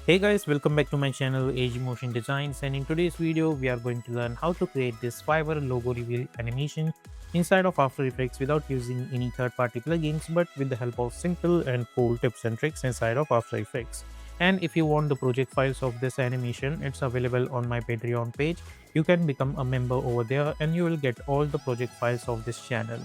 Hey guys, welcome back to my channel Age Motion Designs, and in today's video we are going to learn how to create this Fiverr logo reveal animation inside of After Effects without using any third-party plugins but with the help of simple and cool tips and tricks inside of After Effects. And if you want the project files of this animation, it's available on my Patreon page. You can become a member over there and you will get all the project files of this channel.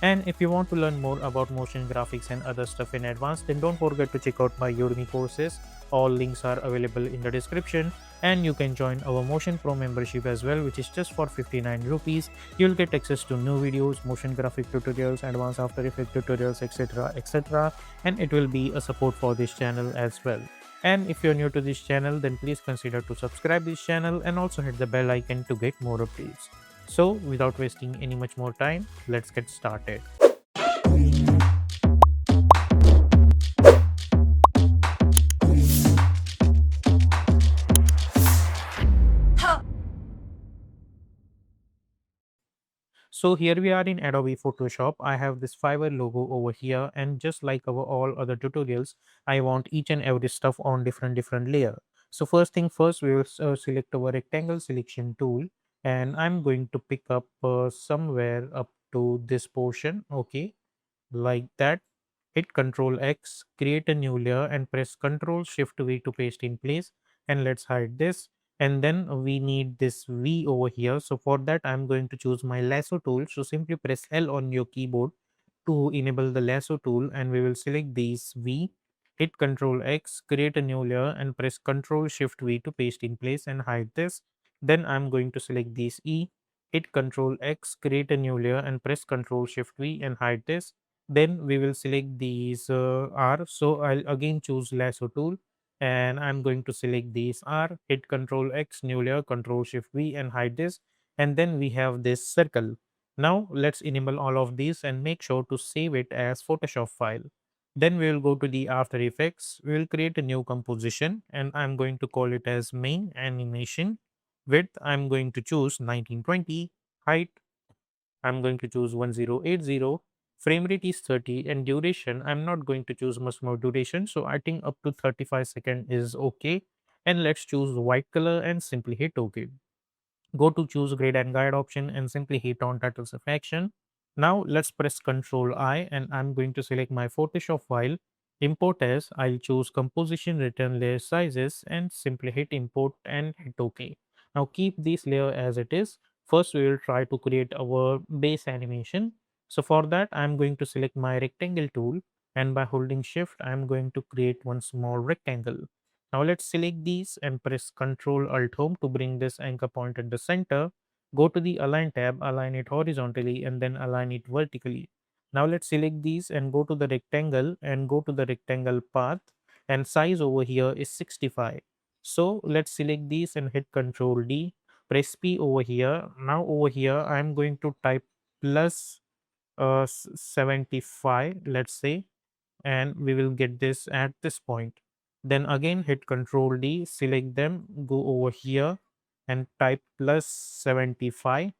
And if you want to learn more about motion graphics and other stuff in advance, then don't forget to check out my Udemy courses. All links are available in the description, and you can join our Motion Pro membership as well, which is just for 59 rupees. You'll get access to new videos, motion graphic tutorials, advanced After Effects tutorials, etc. etc. And it will be a support for this channel as well. And if you're new to this channel, then please consider to subscribe this channel and also hit the bell icon to get more updates. So without wasting any much more time, let's get started. So here we are in Adobe Photoshop. I have this Fiverr logo over here, and just like our all other tutorials, I want each and every stuff on different layer. So first thing first, we will select our rectangle selection tool, and I'm going to pick up somewhere up to this portion. Okay, like that. Hit Ctrl X, create a new layer and press Ctrl Shift V to paste in place. And let's hide this. And then we need this V over here. So for that, I'm going to choose my lasso tool. So simply press L on your keyboard to enable the lasso tool, and we will select these V, hit Ctrl X, create a new layer and press Ctrl Shift V to paste in place and hide this. Then I'm going to select these E, hit Ctrl X, create a new layer and press Ctrl Shift V and hide this. Then we will select these R. So I'll again choose lasso tool, and I'm going to select these R, hit Ctrl X, new layer, Ctrl Shift V and hide this. And then we have this circle. Now let's enable all of these and make sure to save it as Photoshop file. Then we will go to the After Effects. We will create a new composition, and I'm going to call it as main animation. Width I'm going to choose 1920. Height I'm going to choose 1080. Frame rate is 30, and duration I'm not going to choose much more duration. So I think up to 35 seconds is okay. And let's choose white color and simply hit OK. Go to choose grade and guide option and simply hit on title selection. Now let's press Ctrl I, and I'm going to select my Photoshop file. Import as, I'll choose composition return layer sizes and simply hit import and hit OK. Now keep this layer as it is. First we will try to create our base animation. So for that I'm going to select my rectangle tool, and by holding shift I'm going to create one small rectangle. Now let's select these and press Ctrl Alt Home to bring this anchor point at the center. Go to the Align tab, align it horizontally and then align it vertically. Now let's select these and go to the rectangle and go to the rectangle path, and size over here is 65. So let's select these and hit Ctrl D, press P over here. Now over here I'm going to type plus 75, let's say, and we will get this at this point. Then again hit Ctrl D, select them, go over here and type plus 75.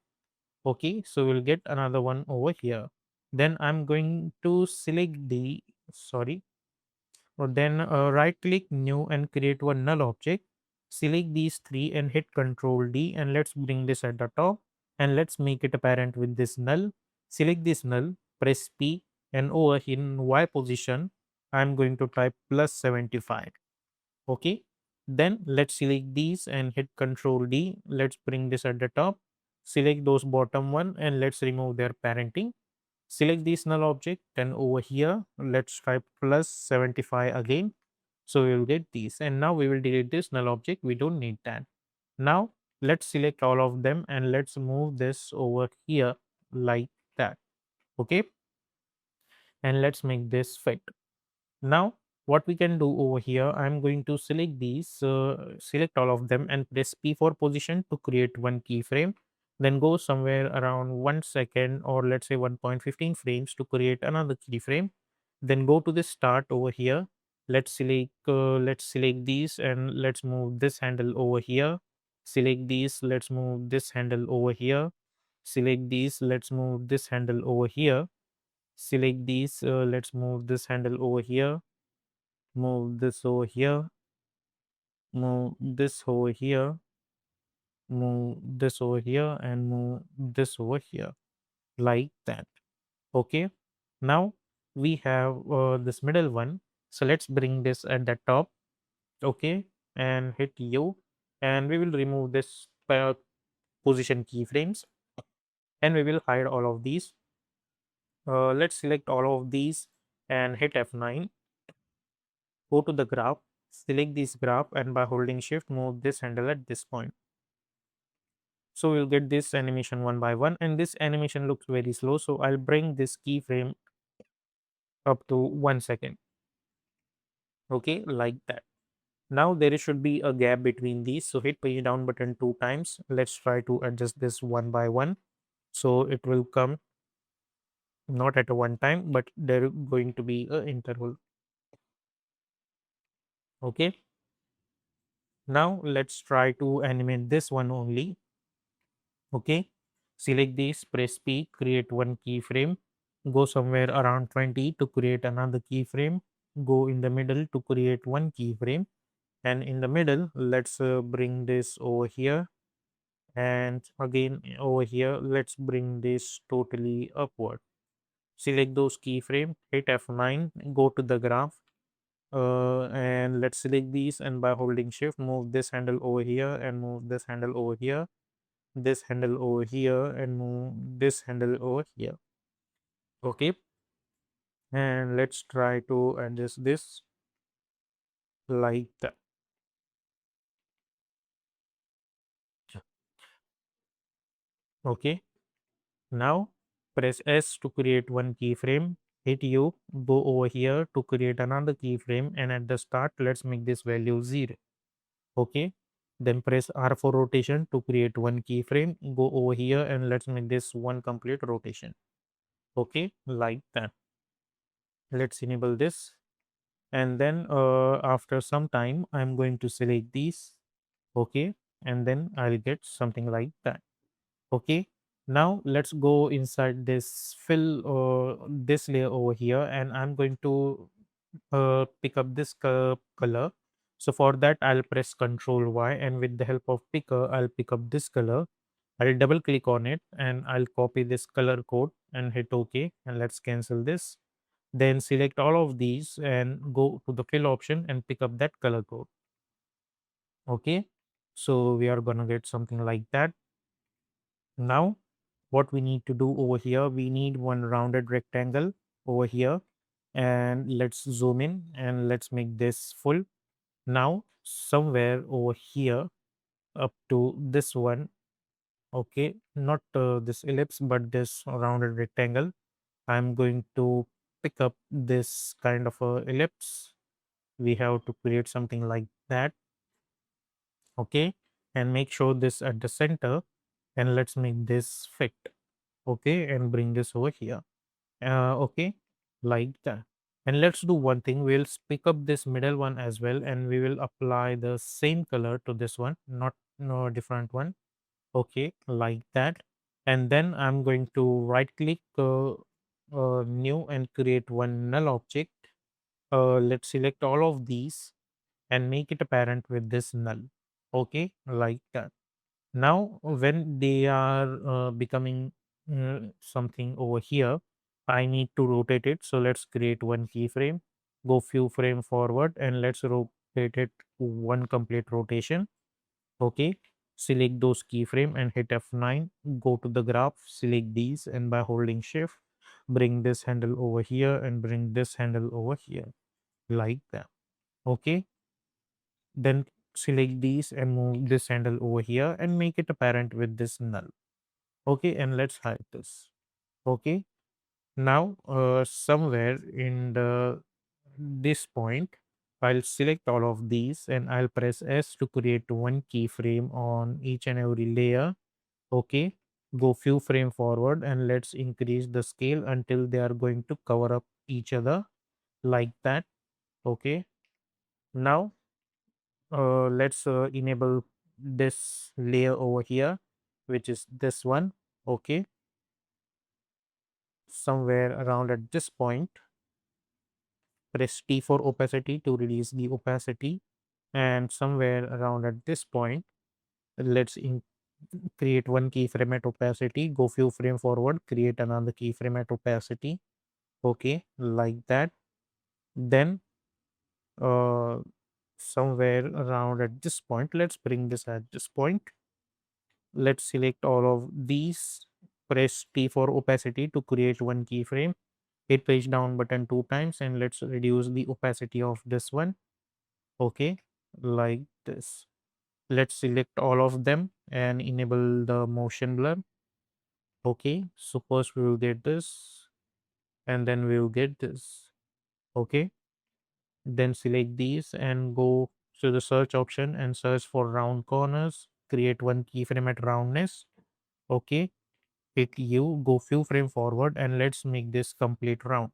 Okay, so we'll get another one over here. Then I'm going to select the, sorry, or then right click new and create one null object. Select these three and hit Ctrl D, and let's bring this at the top and let's make it apparent with this null. Select this null, press P, and over here in Y position, I'm going to type plus 75. Okay. Then let's select these and hit Ctrl D. Let's bring this at the top. Select those bottom one and let's remove their parenting. Select this null object, and over here let's type plus 75 again. So we will get these, and now we will delete this null object. We don't need that. Now let's select all of them and let's move this over here like that. Okay, and let's make this fit. Now what we can do over here, I'm going to select these, select all of them and press P for position to create one keyframe. Then go somewhere around 1 second, or let's say 1.15 frames to create another keyframe. Then go to the start over here. Let's select these and let's move this handle over here. Select these, let's move this handle over here. Select these, let's move this handle over here. Select these, let's move this handle over here, move this over here, move this over here, move this over here, and move this over here, like that. Okay. Now we have this middle one. So let's bring this at the top. Okay. And hit U. And we will remove this position keyframes. And we will hide all of these. Let's select all of these and hit F9. Go to the graph. Select this graph, and by holding shift, move this handle at this point. So we'll get this animation one by one, and this animation looks very slow. So I'll bring this keyframe up to 1 second. Okay, like that. Now there should be a gap between these. So hit page down button 2 times. Let's try to adjust this one by one. So it will come not at a one time, but there going to be a interval. Okay. Now let's try to animate this one only. Okay. Select this, press P, create one keyframe. Go somewhere around 20 to create another keyframe. Go in the middle to create one keyframe. And in the middle, let's bring this over here, and again over here let's bring this totally upward. Select those keyframe, hit F9, go to the graph, and let's select these, and by holding shift move this handle over here and move this handle over here, this handle over here, and move this handle over here. Okay. And let's try to adjust this like that. Okay. Now press S to create one keyframe. Hit U, go over here to create another keyframe, and at the start, let's make this value 0. Okay. Then press R for rotation to create one keyframe. Go over here and let's make this one complete rotation. Okay, like that. Let's enable this. And then after some time, I'm going to select these. Okay. And then I'll get something like that. Okay. Now let's go inside this fill this layer over here, and I'm going to pick up this color. So for that, I'll press Control Y, and with the help of picker, I'll pick up this color. I'll double click on it, and I'll copy this color code and hit OK. And let's cancel this. Then select all of these and go to the fill option and pick up that color code. Okay. So we are gonna get something like that. Now, what we need to do over here, we need one rounded rectangle over here, and let's zoom in and let's make this full. Now, somewhere over here up to this one, okay, not this ellipse, but this rounded rectangle, I'm going to pick up this kind of a ellipse. We have to create something like that, okay, and make sure this at the center, and let's make this fit, okay, and bring this over here. Okay, like that. And let's do one thing. We'll pick up this middle one as well, and we will apply the same color to this one, not no different one. Okay, like that. And then I'm going to right click new and create one null object. Let's select all of these and make it apparent with this null. Okay, like that. Now, when they are becoming something over here, I need to rotate it. So let's create one keyframe, go few frame forward, and let's rotate it one complete rotation. Okay, select those keyframe and hit F9. Go to the graph, select these, and by holding shift, bring this handle over here and bring this handle over here, like that. Okay, then select these and move this handle over here and make it apparent with this null. Okay, and let's hide this. Okay, now somewhere in the this point, I'll select all of these and I'll press S to create one keyframe on each and every layer. Okay, go few frame forward and let's increase the scale until they are going to cover up each other, like that. Okay, now let's enable this layer over here, which is this one. Okay, somewhere around at this point, press T for opacity to release the opacity. and somewhere around at this point, let's create one keyframe at opacity, go few frame forward, create another keyframe at opacity. Okay, like that. Then uh somewhere around at this point, let's bring this at this point. Let's select all of these, press T for opacity to create one keyframe, hit page down button two times, and let's reduce the opacity of this one. Okay, like this. Let's select all of them and enable the motion blur. Okay, so first we will get this, and then we will get this. Okay, then select these and go to the search option and search for round corners, create one keyframe at roundness. Okay, hit U, go few frame forward, and let's make this complete round.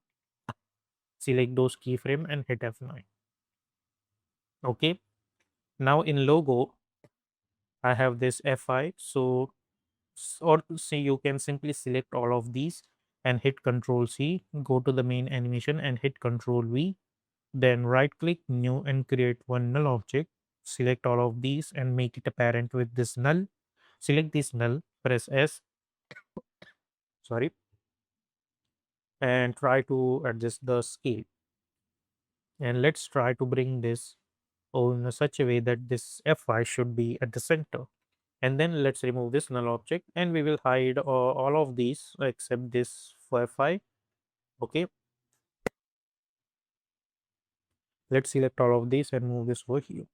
Select those keyframe and hit F9. Okay, now in logo I have this Fi. So or say you can simply select all of these and hit Control C, go to the main animation and hit Control V, then right click new and create one null object. Select all of these and make it apparent with this null. Select this null, press S, sorry, and try to adjust the scale. And let's try to bring this in such a way that this Fi should be at the center. And then let's remove this null object and we will hide all of these except this Fi. Okay, let's select all of these and move this over here.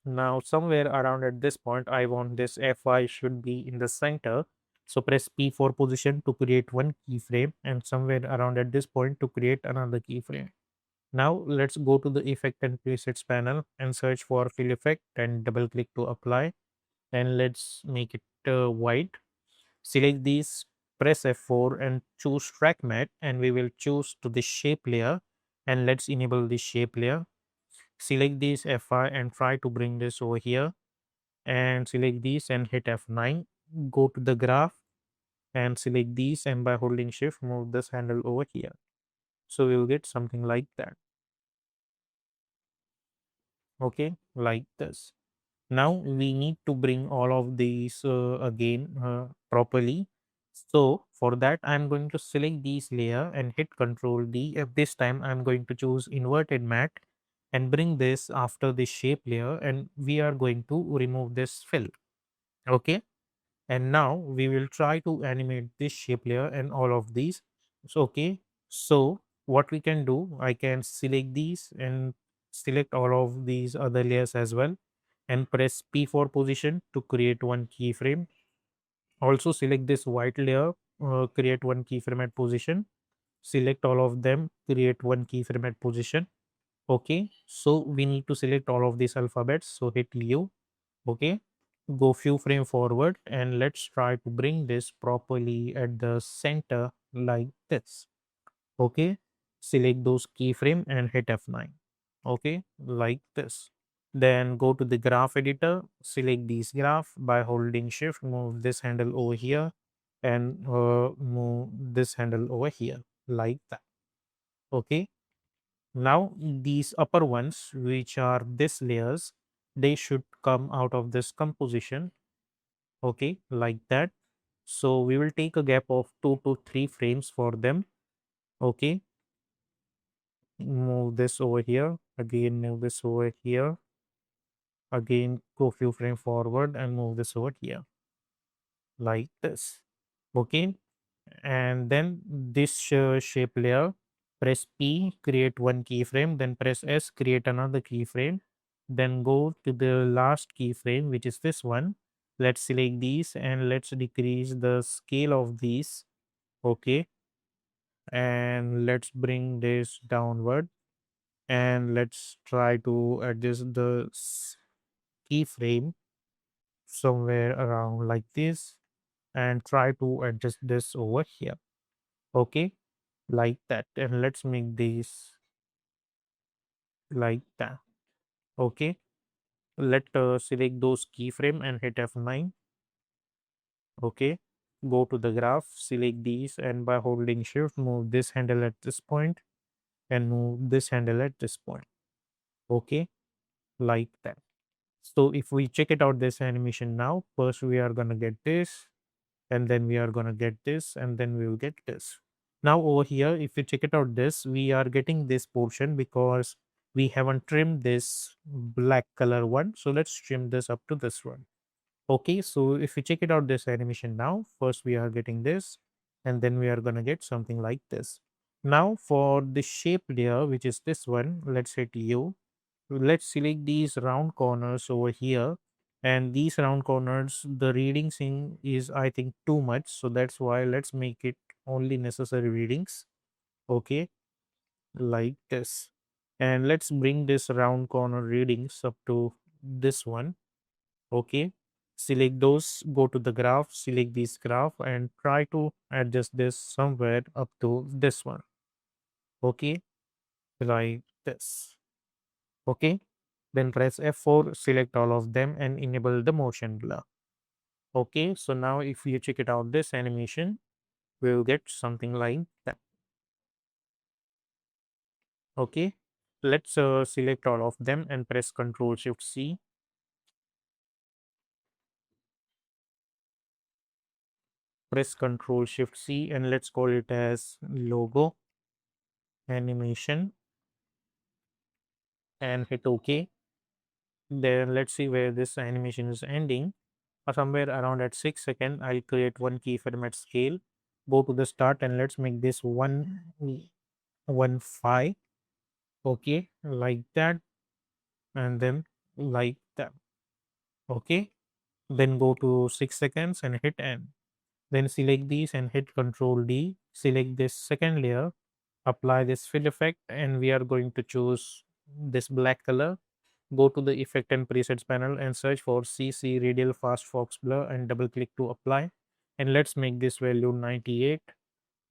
Now somewhere around at this point, I want this Fi should be in the center. So press P for position to create one keyframe and somewhere around at this point to create another keyframe. Now let's go to the effect and presets panel and search for fill effect and double click to apply, and let's make it white. Select these, press F4 and choose track matte, and we will choose to the shape layer, and let's enable the shape layer. Select this Fi and try to bring this over here, and select these and hit F9. Go to the graph and select these, and by holding shift move this handle over here. So we will get something like that. Okay, like this. Now we need to bring all of these again properly. So for that I'm going to select these layer and hit Control D. If this time I'm going to choose inverted matte and bring this after the shape layer, and we are going to remove this fill. Okay, and now we will try to animate this shape layer and all of these. So okay, so what we can do, I can select these and select all of these other layers as well, and press P for position to create one keyframe. Also select this white layer, create one keyframe at position. Select all of them, create one keyframe at position. Okay, so we need to select all of these alphabets. So hit U. Okay, go few frame forward and let's try to bring this properly at the center like this. Okay, select those keyframe and hit F9. Okay, like this. Then go to the graph editor, select these graph by holding shift, move this handle over here and move this handle over here like that. Okay, now these upper ones, which are this layers, they should come out of this composition. Okay, like that. So we will take a gap of 2 to 3 frames for them. Okay, move this over here, again move this over here, again go few frame forward and move this over here like this. Okay, and then this shape layer, press P, create one keyframe, then press S, create another keyframe, then go to the last keyframe, which is this one. Let's select these and let's decrease the scale of these. Okay, and let's bring this downward and let's try to adjust the keyframe somewhere around like this and try to adjust this over here. Okay, like that, and let's make this like that. Okay, let select those keyframe and hit F9. Okay, go to the graph, select these and by holding shift move this handle at this point. and move this handle at this point. Okay, like that. So if we check it out this animation now, first we are gonna get this, and then we are gonna get this, and then we will get this. Now over here, if you check it out this, we are getting this portion because we haven't trimmed this black color one. So let's trim this up to this one. Okay, so if we check it out this animation now, first we are getting this, and then we are gonna get something like this. Now for the shape layer, which is this one, let's hit U. Let's select these round corners over here, and these round corners, the reading thing is I think too much, so that's why let's make it only necessary readings. Okay, like this, and let's bring this round corner readings up to this one. Okay, select those, go to the graph, select this graph, and try to adjust this somewhere up to this one. Okay, like this. Okay, then press F4, select all of them, and enable the motion blur. Okay, so now if you check it out this animation, we'll get something like that. Okay, let's select all of them and press Ctrl Shift C. Press Ctrl Shift C, and let's call it as logo animation, and hit OK. Then let's see where this animation is ending. Somewhere around at 6 seconds, I'll create one keyframe at scale. Go to the start, and let's make this 1.15. Okay, like that, and then like that. Okay, then go to 6 seconds and hit end. Then select these and hit Control D. Select this second layer, apply this fill effect, and we are going to choose this black color. Go to the effect and presets panel and search for CC radial fast fox blur and double click to apply. And let's make this value 98.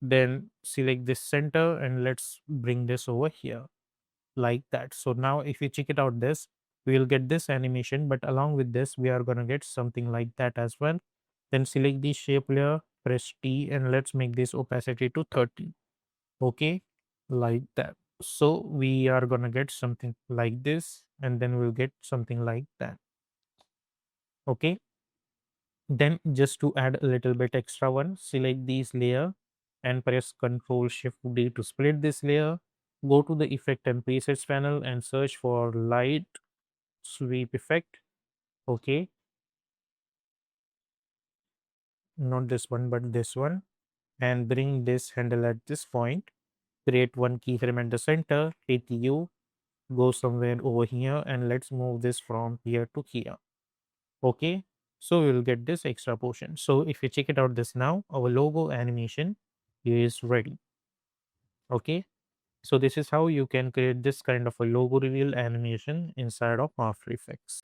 Then select this center and let's bring this over here like that. So now if you check it out this, we will get this animation, but along with this, we are going to get something like that as well. Then select the shape layer, press T, and let's make this opacity to 30. Okay, like that. So we are gonna get something like this, and then we'll get something like that. Okay, then just to add a little bit extra one, select this layer and press Ctrl Shift D to split this layer. Go to the effect and presets panel and search for light sweep effect. Okay, not this one but this one, and bring this handle at this point. Create one keyframe at the center, hit U, go somewhere over here, and let's move this from here to here. Okay, so we will get this extra portion. So if you check it out this now, our logo animation is ready. Okay, so this is how you can create this kind of a logo reveal animation inside of After Effects.